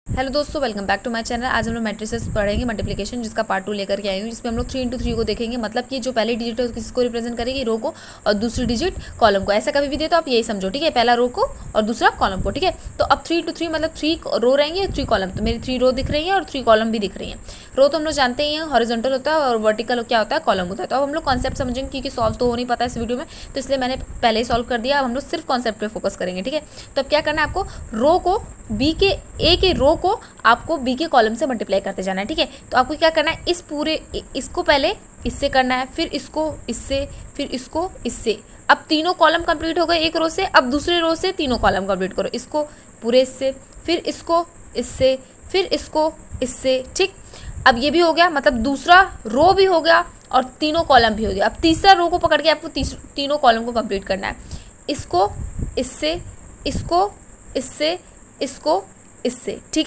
Hello दोस्तों, welcome back to my channel. आज हम लोग मैट्रिसेस पढ़ेंगे, मल्टीप्लिकेशन, जिसका पार्ट 2 लेकर के आई हूँ, जिसमें हम लोग 3 इंटू 3 को देखेंगे। मतलब कि जो पहली डिजिट है किसको रिप्रेजेंट करेगी, रो को, और दूसरी डिजिट कॉलम को। ऐसा कभी भी दे तो आप यही समझो, ठीक है, पहला रो को और दूसरा कॉलम को, ठीक है। तो अब 3 इंटू 3 मतलब 3 रो रहेंगे और 3 कॉलम। तो मेरी 3 रो दिख रही है और 3 कॉलम भी दिख रही है। रो तो हम लोग जानते ही हैं हॉरिजॉन्टल होता है और वर्टिकल क्या होता है, कॉलम होता है। तो अब हम लोग कॉन्सेप्ट समझेंगे, क्योंकि सॉल्व तो हो नहीं पाता इस वीडियो में, तो इसलिए मैंने पहले ही सॉल्व कर दिया। अब हम लोग सिर्फ कॉन्सेप्ट पे फोकस करेंगे, ठीक है। तो अब क्या करना है आपको, रो को बी के ए के रो को आपको बी के कॉलम से मल्टीप्लाई करते जाना है, ठीक है। तो आपको क्या करना है, इस पूरे इसको पहले इससे करना है, फिर इसको इससे, फिर इसको इससे। अब तीनों कॉलम कंप्लीट हो गए एक रो से। अब दूसरे रो से तीनों कॉलम कंप्लीट करो, इसको पूरे इससे, फिर इसको इससे, फिर इसको इससे, ठीक। अब ये भी हो गया, मतलब दूसरा रो भी हो गया और तीनों कॉलम भी हो गया। अब तीसरा रो को पकड़ के आपको तीनों कॉलम को कंप्लीट करना है, इसको इससे, इसको इससे, इसको इससे, ठीक है।